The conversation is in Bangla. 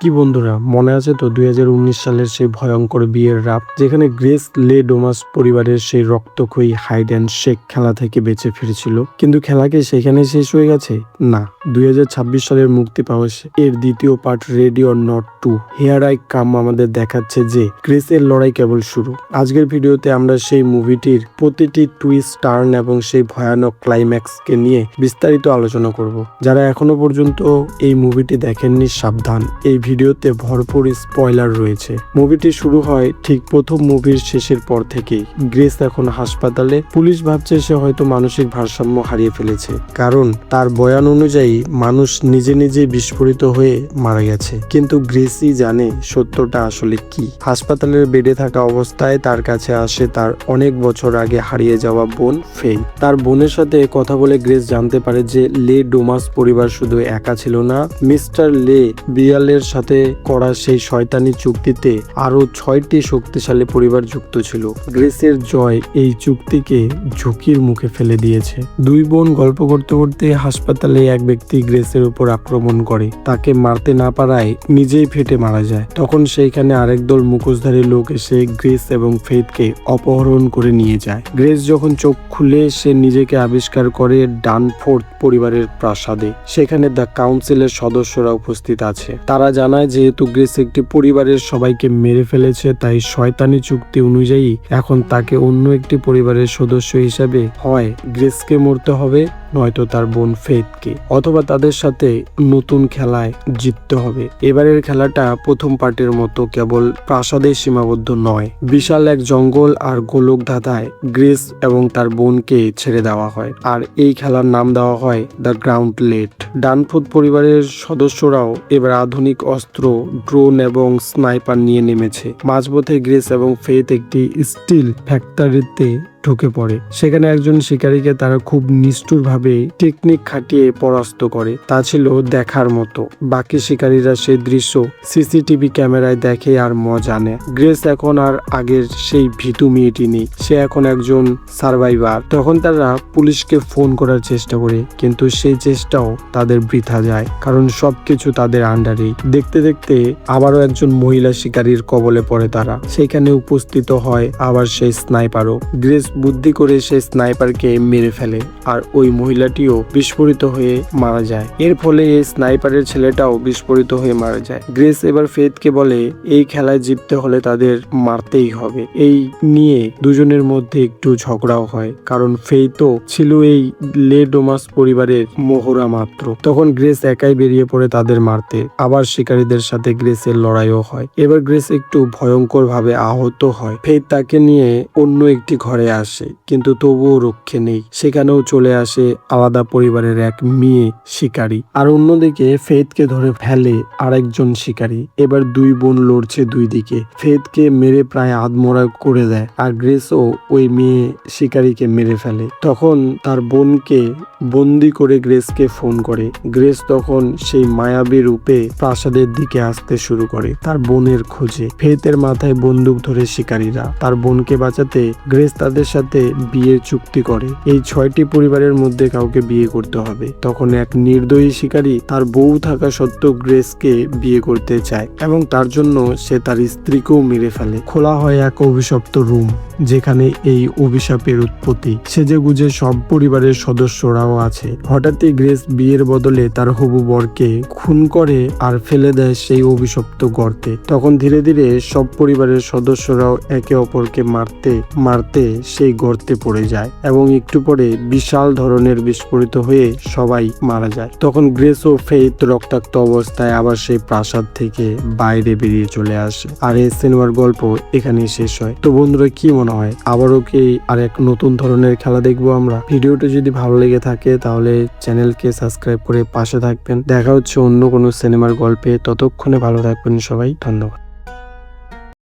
কি বন্ধুরা, মনে আছে তো 2019 সালের সেই ভয়ঙ্কর বিয়ের রাত, যেখানে গ্রেস লে ডোমাস পরিবারের সেই রক্তক্ষয়ী হাইড অ্যান্ড শেক খেলা থেকে বেঁচে ফিরেছিল। কিন্তু খেলা কি সেখানে শেষ হয়ে গেছে? না, 2026 সালের মুক্তি পাওয়া এর দ্বিতীয় part ready or not to here I come আমাদের দেখাচ্ছে যে গ্রেসের লড়াই কেবল শুরু। আজকের ভিডিওতে আমরা সেই মুভিটির প্রতিটি টুইস্ট, টার্ন এবং সেই ভয়ানক ক্লাইম্যাক্সকে নিয়ে বিস্তারিত আলোচনা করব। যারা এখনো পর্যন্ত এই মুভিটি দেখেননি, সাবধান, এই ভিডিওতে ভরপুর স্পয়লার রয়েছে। মুভিটি শুরু হয় ঠিক প্রথম মুভির শেষের পর থেকেই। গ্রেস এখন হাসপাতালে। পুলিশ ভাবছে সে হয়তো মানসিক ভারসাম্য হারিয়ে ফেলেছে, কারণ তার বয়ান অনুযায়ী মানুষ নিজে নিজে বিস্ফোরিত হয়ে মারা গেছে। কিন্তু গ্রেসই জানে সত্যটা আসলে কি। হাসপাতালের বেডে থাকা অবস্থায় তার কাছে আসে তার অনেক বছর আগে হারিয়ে যাওয়া বোন ফেই। তার বোনের সাথে কথা বলে গ্রেস জানতে পারে যে লে ডোমাস পরিবার শুধু একা ছিল না, মিস্টার লে বিয়ালের সাথে করা সেই শয়তানি চুক্তিতে আরো 6টি শক্তিশালী পরিবার যুক্ত ছিল। গ্রেসের জয় এই চুক্তিকে ঝুঁকির মুখে ফেলে দিয়েছে। দুই বোন গল্প করতে করতে হাসপাতালে এক ব্যক্তি গ্রেসের উপর আক্রমণ করে। তাকে মারতে না পারায় নিজেই ফেটে মারা যায়। তখন সেইখানে আরেক দল মুখোশধারী লোক এসে গ্রেস এবং ফেথকে অপহরণ করে নিয়ে যায়। গ্রেস যখন চোখ খুলে সে নিজেকে আবিষ্কার করে ডানফোর্থ পরিবারের প্রাসাদে। সেখানে দ্য কাউন্সিলের সদস্যরা উপস্থিত আছে। তারা জানায় যেহেতু গ্রেস একটি পরিবারের সবাইকে মেরে ফেলেছে, তাই শয়তানি চুক্তি অনুযায়ী এখন তাকে অন্য একটি পরিবারের সদস্য হিসাবে হয় গ্রেসকে মরতে হবে, নয়তো তার বোন ফেথকে, অথবা তাদের সাথে নতুন খেলায় জিততে হবে। এবারের খেলাটা প্রথম পার্টের মতো কেবল প্রাসাদে সীমাবদ্ধ নয়। বিশাল এক জঙ্গল আর গোলক ধাঁধায় গ্রেস এবং তার বোনকে ছেড়ে দেওয়া হয়, আর এই খেলার নাম দেওয়া হয় দ্য গ্রাউন্টলেট। ডানফোর্থ পরিবারের সদস্যরাও এবার আধুনিক অস্ত্র, ড্রোন এবং স্নাইপার নিয়ে নেমেছে। মাঝপথে গ্রেস এবং ফেথ একটি স্টিল ফ্যাক্টরিতে ঢুকে পড়ে। সেখানে একজন শিকারীকে তারা খুব নিষ্ঠুরভাবে টেকনিক খাটিয়ে পরাস্ত করে। তা ছিল দেখার মতো। বাকি শিকারীরা সেই দৃশ্য সিসিটিভি ক্যামেরায় দেখে আর মজা নেয়। গ্রেস এখন আর আগের সেই ভীতু মেয়েটি নেই, সে এখন একজন সার্ভাইভার। তখন তারা পুলিশকে ফোন করার চেষ্টা করে, কিন্তু সেই চেষ্টাও তাদের বৃথা যায়, কারণ সবকিছু তাদের আন্ডারেই। দেখতে দেখতে আবারও একজন মহিলা শিকারীর কবলে পড়ে তারা। সেখানে উপস্থিত হয় আবার সেই স্নাইপারও। গ্রেস বুদ্ধি করে সেই স্নাইপারকে মেরে ফেলে, আর ওই মহিলাটিও বিস্ফোরিত হয়ে মারা যায়। এর ফলে এই স্নাইপারের ছেলেটাও বিস্ফোরিত হয়ে মারা যায়। গ্রেস এবার ফেথকে বলে এই খেলায় জিততে হলে তাদের মারতেই হবে। এই নিয়ে দুজনের মধ্যে একটু ঝগড়াও হয়, কারণ ফেথও ছিল এই লে ডোমাস পরিবারের মোহরা মাত্র। তখন গ্রেস একাই বেরিয়ে পড়ে তাদের মারতে। আবার শিকারীদের সাথে গ্রেসের লড়াইও হয়। এবার গ্রেস একটু ভয়ঙ্কর ভাবে আহত হয়। ফেথ তাকে নিয়ে অন্য একটি ঘরে আসে, কিন্তু তবুও রক্ষে নেই। সেখানেও চলে আসে আলাদা পরিবারের এক মেয়ে শিকারী, আর অন্যদিকে ফেথকে ধরে ফেলে আরেকজন শিকারী। এবার দুই বোন লড়ছে দুই দিকে। ফেথকে মেরে প্রায় আধমরা করে দেয়, আর গ্রেসও ওই মেয়ে শিকারীকে মেরে ফেলে। তখন তার বোনকে বন্দি করে গ্রেসকে ফোন করে। গ্রেস তখন সেই মায়াবী রূপে প্রাসাদের দিকে আসতে শুরু করে তার বোনের খোঁজে। ফেথের মাথায় বন্দুক ধরে শিকারীরা। তার বোনকে বাঁচাতে গ্রেস তাদের সাথে বিয়ের চুক্তি করে। এই 6টি পরিবারের মধ্যে কাউকে বিয়ে করতে হবে। তখন এক নির্দয়ী শিকারী তার বউ থাকা সত্ত্বেও গ্রেসকে বিয়ে করতে চায়, এবং তার জন্য সে তার স্ত্রীকেও মেরে ফেলে। খোলা হয় এক অভিশপ্ত রুম, যেখানে এই অভিশাপের উৎপত্তি। সেজেগুজে সব পরিবারের সদস্যরাও আছে। হঠাৎই গ্রেস বিয়ের বদলে তার হবু বরকে খুন করে আর ফেলে দেয় সেই অভিশপ্ত গর্তে। তখন ধীরে ধীরে সব পরিবারের সদস্যরাও একে অপরকে মারতে মারতে সেই গর্তে পড়ে যায়, এবং একটু পরে বিশাল ধরনের বিস্ফোরিত হয়ে সবাই মারা যায়। তখন গ্রেস ও ফেথ রক্তাক্ত অবস্থায় আবার সেই প্রাসাদ থেকে বাইরে বেরিয়ে চলে আসে। আর এই সিনেমার গল্প এখানেই শেষ হয়। তো বন্ধুরা, কি মনে হয় আবারও কি আর এক নতুন ধরনের খেলা দেখবো আমরা? ভিডিওটা যদি ভালো লেগে থাকে তাহলে চ্যানেলকে সাবস্ক্রাইব করে পাশে থাকবেন। দেখা হচ্ছে অন্য কোনো সিনেমার গল্পে। ততক্ষণে ভালো থাকবেন সবাই। ধন্যবাদ।